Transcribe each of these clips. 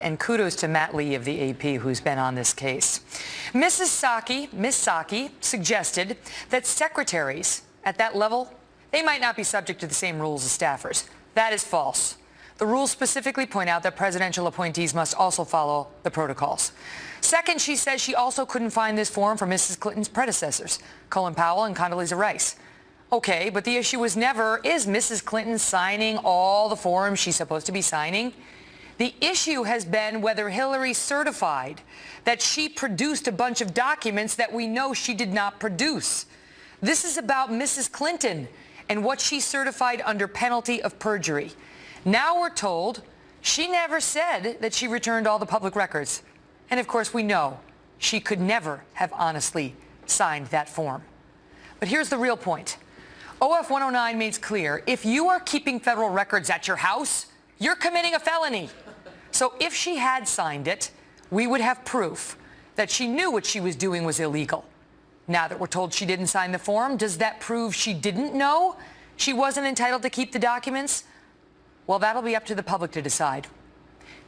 and kudos to Matt Lee of the AP, who's been on this case. Miss Psaki suggested that secretaries at that level, they might not be subject to the same rules as staffers. That is false. The rules specifically point out that presidential appointees must also follow the protocols. Second, she says she also couldn't find this form for Mrs. Clinton's predecessors, Colin Powell and Condoleezza Rice. Okay, but the issue was never, is Mrs. Clinton signing all the forms she's supposed to be signing? The issue has been whether Hillary certified that she produced a bunch of documents that we know she did not produce. This is about Mrs. Clinton and what she certified under penalty of perjury. Now we're told she never said that she returned all the public records. And of course we know she could never have honestly signed that form. But here's the real point. OF 109 makes clear, if you are keeping federal records at your house, you're committing a felony. So if she had signed it, we would have proof that she knew what she was doing was illegal. Now that we're told she didn't sign the form, does that prove she didn't know she wasn't entitled to keep the documents? Well, that'll be up to the public to decide.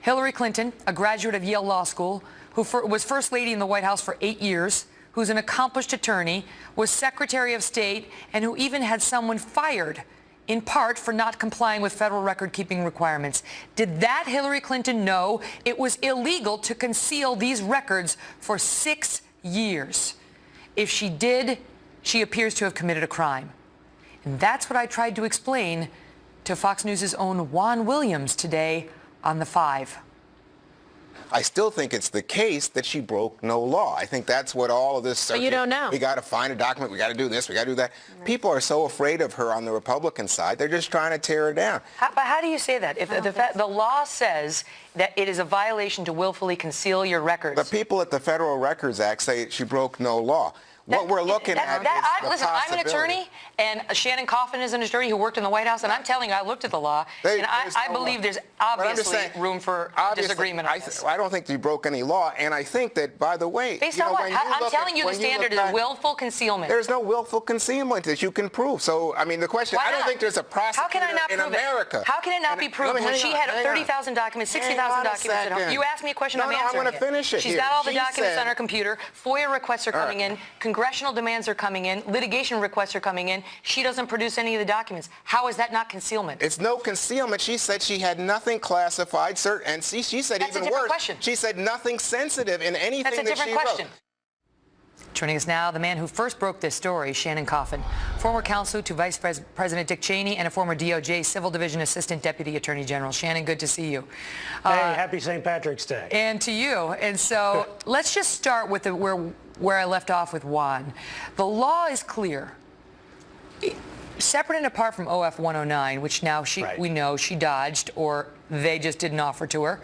Hillary Clinton, a graduate of Yale Law School, who was First Lady in the White House for 8 years, who's an accomplished attorney, was Secretary of State, and who even had someone fired, in part for not complying with federal record-keeping requirements. Did that Hillary Clinton know it was illegal to conceal these records for 6 years? If she did, she appears to have committed a crime. And that's what I tried to explain to Fox News' own Juan Williams today on The Five. I still think it's the case that she broke no law. I think that's what all of this... But you don't know. We got to find a document. We got to do this. We got to do that. Right. People are so afraid of her on the Republican side. They're just trying to tear her down. But how do you say that? If the law says that it is a violation to willfully conceal your records. The people at the Federal Records Act say she broke no law. What we're looking at is the listen, I'm an attorney, and Shannon Coffin is an attorney who worked in the White House, and I'm telling you, I looked at the law, and I believe there's obviously room for disagreement on this. I don't think you broke any law, and I think that, by the way... Based on what? I'm telling you the standard is willful concealment. There's no willful concealment that you can prove. So, I mean, the question... I don't think there's a prosecutor in America. How can it not be proved when she had 30,000 documents, 60,000 documents at home? You asked me a question, I'm answering it. I'm going to finish it. She's got all the documents on her computer. FOIA requests are coming in. Congressional demands are coming in. Litigation requests are coming in. She doesn't produce any of the documents. How is that not concealment? It's no concealment. She said she had nothing classified, and she said That's even a worse. Question. She said nothing sensitive in anything that she wrote. That's a different question. Joining us now, the man who first broke this story, Shannon Coffin, former counsel to Vice President Dick Cheney and a former DOJ Civil Division Assistant Deputy Attorney General. Shannon, good to see you. Hey, happy St. Patrick's Day. And to you. And so let's just start with where I left off with Juan. The law is clear. Separate and apart from OF 109, which now we know she dodged or they just didn't offer to her,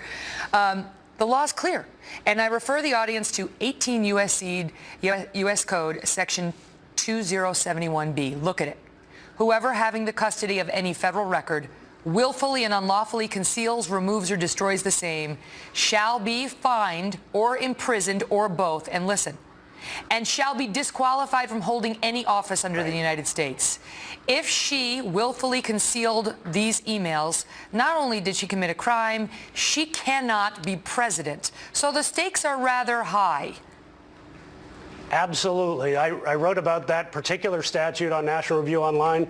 the law is clear. And I refer the audience to 18 U.S. Code Section 2071B. Look at it. Whoever having the custody of any federal record willfully and unlawfully conceals, removes, or destroys the same shall be fined or imprisoned or both. And listen, and shall be disqualified from holding any office under the United States. If she willfully concealed these emails, not only did she commit a crime, she cannot be president. So the stakes are rather high. Absolutely. I wrote about that particular statute on National Review Online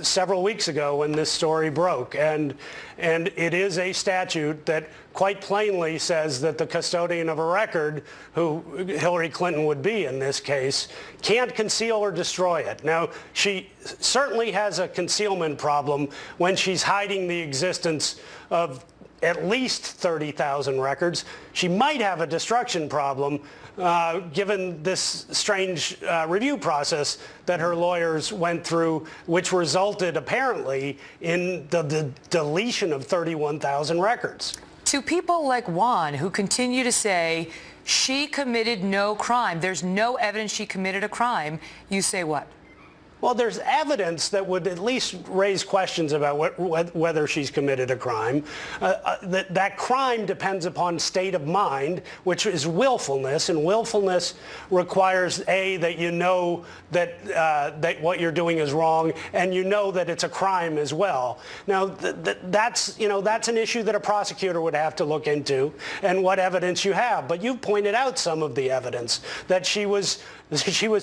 several weeks ago when this story broke. And it is a statute that quite plainly says that the custodian of a record, who Hillary Clinton would be in this case, can't conceal or destroy it. Now, she certainly has a concealment problem when she's hiding the existence of at least 30,000 records. She might have a destruction problem given this strange review process that her lawyers went through, which resulted apparently in the deletion of 31,000 records. To people like Juan, who continue to say she committed no crime, there's no evidence she committed a crime, you say what? Well, there's evidence that would at least raise questions about whether she's committed a crime. That crime depends upon state of mind, which is willfulness, and willfulness requires, A, that you know that what you're doing is wrong, and you know that it's a crime as well. Now, that's an issue that a prosecutor would have to look into, and what evidence you have. But you've pointed out some of the evidence that she was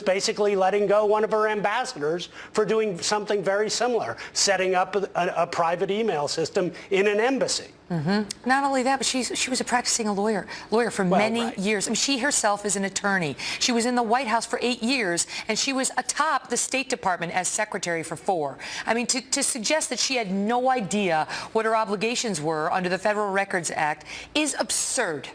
basically letting go one of her ambassadors for doing something very similar, setting up a private email system in an embassy. Mm-hmm. Not only that, but she was a practicing lawyer for many years. I mean, she herself is an attorney. She was in the White House for 8 years, and she was atop the State Department as secretary for 4. I mean, to suggest that she had no idea what her obligations were under the Federal Records Act is absurd.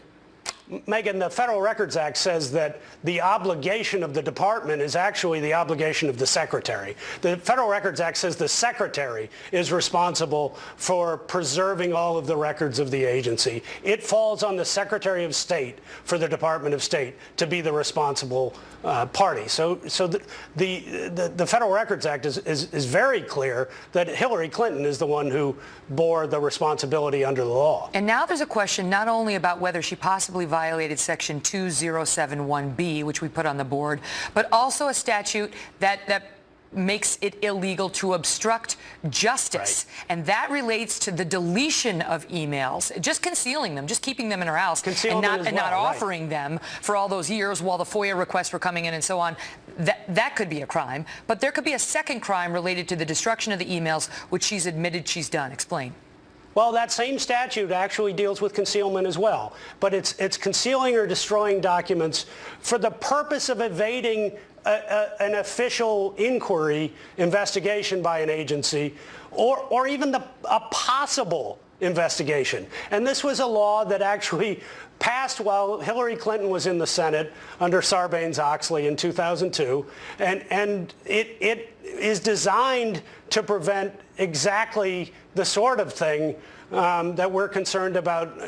Megan, the Federal Records Act says that the obligation of the department is actually the obligation of the secretary. The Federal Records Act says the secretary is responsible for preserving all of the records of the agency. It falls on the Secretary of State for the Department of State to be the responsible party. So the Federal Records Act is very clear that Hillary Clinton is the one who bore the responsibility under the law. And now there's a question not only about whether she possibly violated Section 2071B, which we put on the board, but also a statute that makes it illegal to obstruct justice. Right. And that relates to the deletion of emails, just concealing them, just keeping them in her house, and not offering them for all those years while the FOIA requests were coming in and so on. That could be a crime. But there could be a second crime related to the destruction of the emails, which she's admitted she's done. Explain. Well, that same statute actually deals with concealment as well. But it's concealing or destroying documents for the purpose of evading an official inquiry, investigation by an agency, or even a possible investigation. And this was a law that actually passed while Hillary Clinton was in the Senate under Sarbanes-Oxley in 2002. And it is designed to prevent exactly the sort of thing that we're concerned about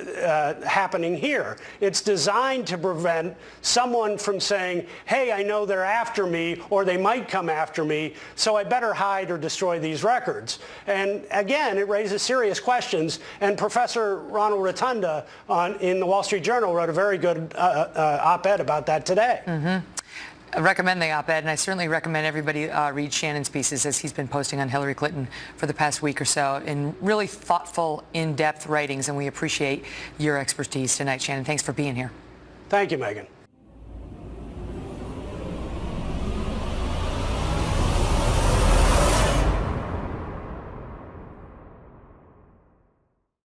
happening here. It's designed to prevent someone from saying, hey, I know they're after me, or they might come after me, so I better hide or destroy these records. And again, it raises serious questions, and Professor Ronald Rotunda in the Wall Street Journal wrote a very good op-ed about that today. Mm-hmm. I recommend the op-ed, and I certainly recommend everybody read Shannon's pieces, as he's been posting on Hillary Clinton for the past week or so, in really thoughtful, in-depth writings, and we appreciate your expertise tonight, Shannon. Thanks for being here. Thank you, Megan.